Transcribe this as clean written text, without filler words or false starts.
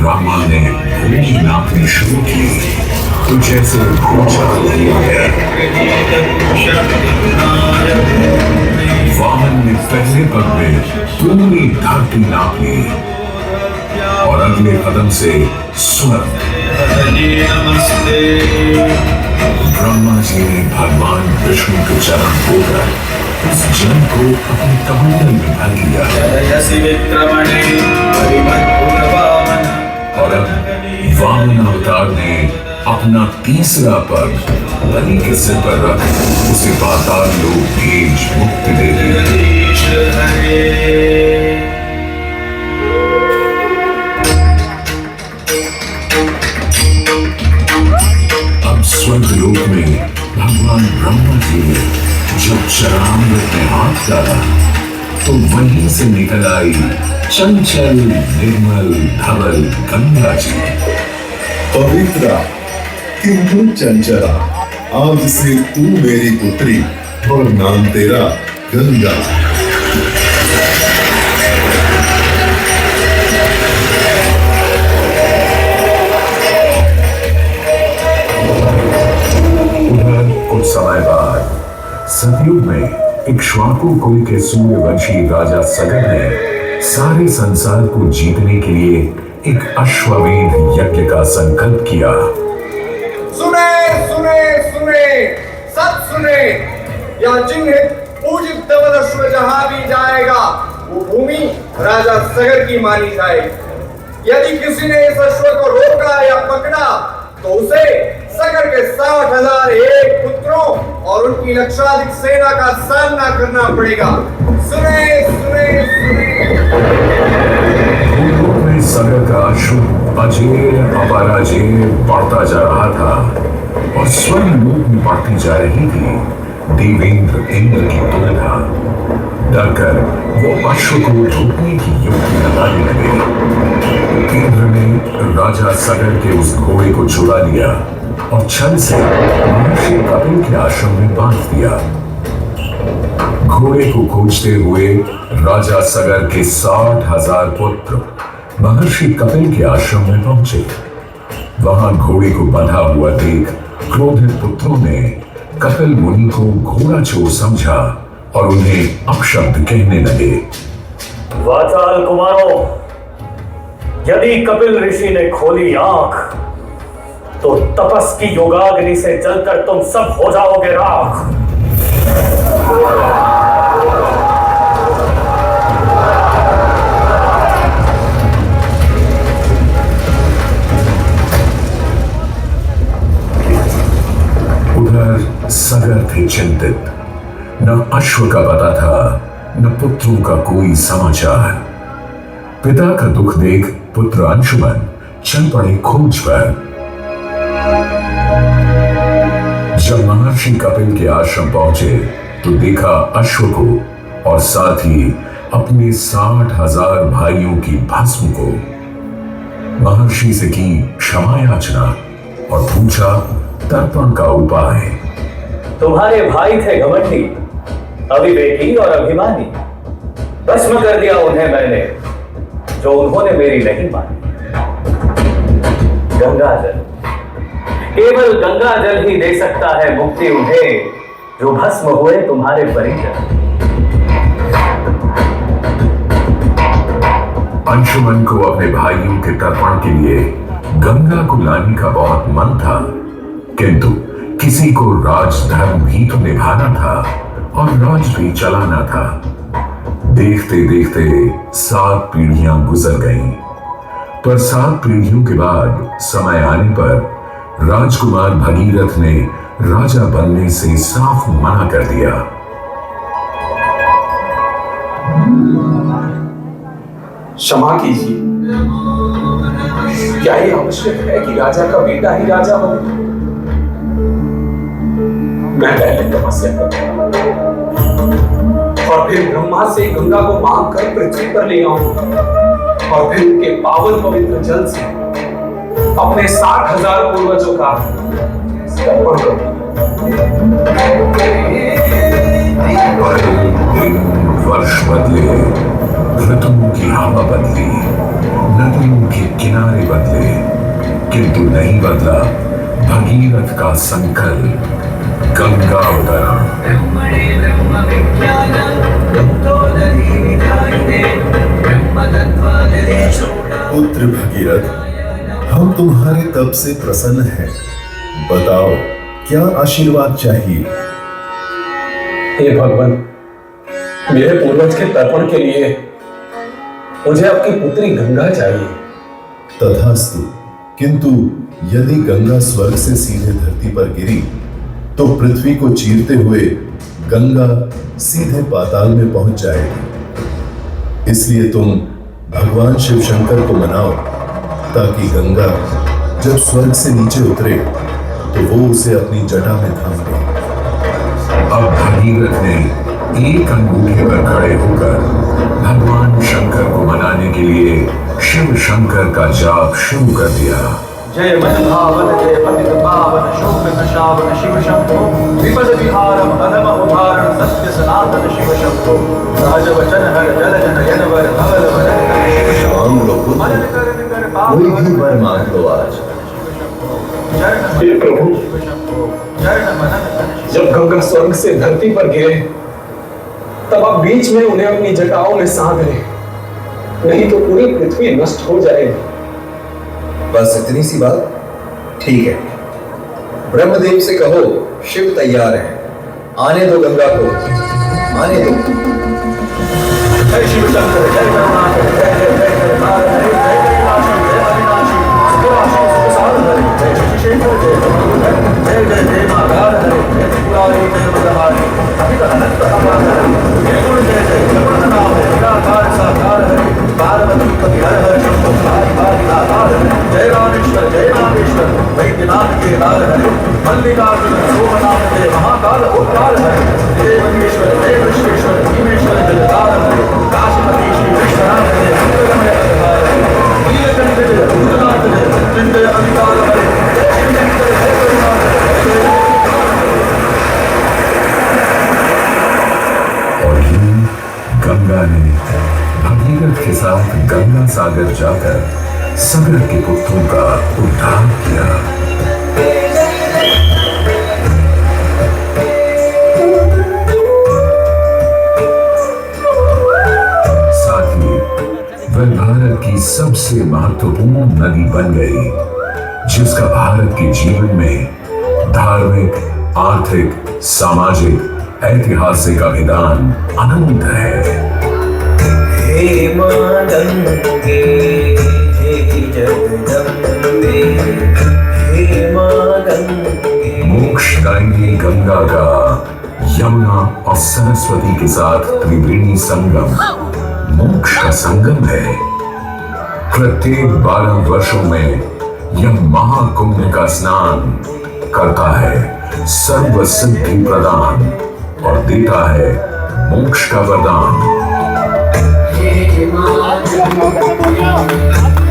ब्रह्मा ने भूमि नापनी शुरू की तो जैसे भूचाल हुआ है। वामन ने पहले पग में पूरी धरती नाप ली और अगले कदम से स्वर्ग। ब्रह्मा जी ने भगवान विष्णु के चरण होकर उस जल को अपने कमंडल में भर लिया और अब वामन अवतार ने अपना तीसरा पग बलि के सिर पर रख उसे पाताल लोक भेज मुक्ति दे दी। अब स्वर्गलोक में भगवान ब्रह्मा जी ने जब चरणामृत में हाथ डाला तो वहीं से निकल आई चंचल निर्मल धवल गंगा जी। पवित्रा किंतु चंचला, आज से तू मेरी पुत्री और नाम तेरा गंगा। उधर कुछ समय बाद सतयुग में इक्ष्वाकु कुल के सूर्यवंशी राजा सगर ने सारे संसार को जीतने के लिए एक अश्वमेध यज्ञ का संकल्प किया। सुने सुने सुने सब सुने, यह चिन्हित पूजित धवल अश्व जहां भी जाएगा वो भूमि राजा सगर की मानी जाएगी। यदि किसी ने इस अश्व को रोका या पकड़ा तो उसे सगर के 60,001 पुत्रों और उनकी लक्षाधिक सेना का सामना करना पड़ेगा। सुने सुने सुने। सगर का अश्व अजेय अपराजेय बढ़ता जा रहा था और स्वर्ण लोक में बढ़ती जा रही थी देवेंद्र इंद्र की तुलना। डरकर वो अश्व को रोकने की युक्ति लगाने लगे। इंद्र ने राजा सगर के उस घोड़े को चुरा लिया और छल से महर्षि कपिल के आश्रम में बांध दिया। घोड़े को खोजते हुए राजा सगर के 60,000 पुत्र महर्षि कपिल के आश्रम में पहुंचे। वहां घोड़े को बंधा हुआ देख क्रोधित पुत्रों ने कपिल मुनि को घोड़ा चोर समझा और उन्हें अपशब्द कहने लगे। वाचाल कुमारों, यदि कपिल ऋषि ने खोली आंख तो तपस की योगाग्नि से जलकर तुम सब हो जाओगे राख। सगर थे चिंतित, न अश्व का पता था न पुत्रों का कोई समाचार। पिता का दुख देख पुत्र अंशुमन चल पड़े खोज पर। जब महर्षि कपिल के आश्रम पहुंचे तो देखा अश्व को और साथ ही अपने 60,000 भाइयों की भस्म को। महर्षि से की क्षमा याचना और पूछा तर्पण का उपाय। तुम्हारे भाई थे घमंडी, अविवेकी और अभिमानी। भस्म कर दिया उन्हें मैंने जो उन्होंने मेरी नहीं मानी। गंगाजल, केवल गंगाजल ही दे सकता है मुक्ति उन्हें जो भस्म हुए तुम्हारे परिजन। अंशुमन को अपने भाइयों के तर्पण के लिए गंगा को लाने का बहुत मन था, किंतु किसी को राजधर्म भी तो निभाना था और राज भी चलाना था। देखते देखते 7 पीढ़ियां गुजर गईं, पर 7 पीढ़ियों के बाद समय आने पर राजकुमार भगीरथ ने राजा बनने से साफ मना कर दिया। क्षमा कीजिए, क्या ये आवश्यक है कि राजा का बेटा ही राजा बने? मैं पहले तपस्या करूंगा और फिर ब्रह्मा से गंगा को मांग कर पृथ्वी पर ले आऊंगा और फिर उनके पावन पवित्र जल से अपने 60,000 पूर्वजों का तर्पण करूंगा। वर्ष बदले, ऋतुओं की हवा बदली, न नदियों के किनारे बदले, किंतु नहीं बदला भगीरथ का संकल्प, गंगा अवतरण। पुत्र भगीरथ, हम तुम्हारे तप से प्रसन्न हैं। बताओ क्या आशीर्वाद चाहिए? हे भगवान, मेरे पूर्वज के तर्पण के लिए मुझे आपकी पुत्री गंगा चाहिए। तथास्तु, किंतु यदि गंगा स्वर्ग से सीधे धरती पर गिरी तो पृथ्वी को चीरते हुए गंगा सीधे पाताल में पहुंच जाएगी। इसलिए तुम भगवान शिव शंकर को मनाओ ताकि गंगा जब स्वर्ग से नीचे उतरे तो वो उसे अपनी जटा में थाम ले। अब भगीरथ ने एक अंगूठे पर खड़े होकर भगवान शंकर को मनाने के लिए शिव शंकर का जाप शुरू कर दिया। जय मन भावन जय पतित पावन शोक नशावन शिव शंभो विपद विहारम अधम उदाहरण सत्य सनातन शिव शंभो सहज वचन हर जल जन यन वर धवल वदन शाम लो पुत्र, कोई भी वर मांग लो आज। हे प्रभु, जब गंगा स्वर्ग से धरती पर गिरे तब आप बीच में उन्हें अपनी जटाओं में साध लें, नहीं तो पूरी पृथ्वी नष्ट हो जाएगी। बस इतनी सी बात? ठीक है, ब्रह्मदेव से कहो शिव तैयार है, आने दो गंगा को, आने दो। जय शिव शंकर जय गणनाथ जय जय जय गणनाथ जय जय कैलाशी जय अविनाशी सुराशी सुसार हरे जय शशिशेखर जय जय जय मां गार हरे जय त्रिपुरारी जय वरदारी अभित अनंत अपार हरे जय गुण जय जय जगन्नाथ नाम है निराकार साकार हरे पार्वती पति हर हर शंभो भाई भाई आधार जय रामेश्वर जय रामेश्वर वैद्यनाथ के लाल हरे मल्लिकार्जुन सोमनाथ जय महाकाल उपकार हरे जय वंदेश्वर जय विश्वेश्वर भीमेश्वर जगदार हरे काशीपति श्री विश्वनाथ जय मंगलमय अवतार हरे नीलकंठ जय भूतनाथ जय मृत्युंजय अवतार हरे जय शिवशंकर जय करुणाकर और यूं गंगा ने भगीरथ के साथ गंगा सागर जाकर सगर के पुत्रों का उद्धार किया। साथ ही वह भारत की सबसे महत्वपूर्ण नदी बन गई, जिसका भारत के जीवन में धार्मिक, आर्थिक, सामाजिक, ऐतिहासिक अभिदान अनंत है। हे मां गंगे हे जगदम्बे, हे मां गंगे। मोक्षदायिनी गंगा का यमुना और सरस्वती के साथ त्रिवेणी संगम मोक्ष का संगम है। प्रत्येक 12 वर्षों में यह महाकुंभ का स्नान करता है सर्व सिद्धि प्रदान और देता है मोक्ष का वरदान। हे मां गंगे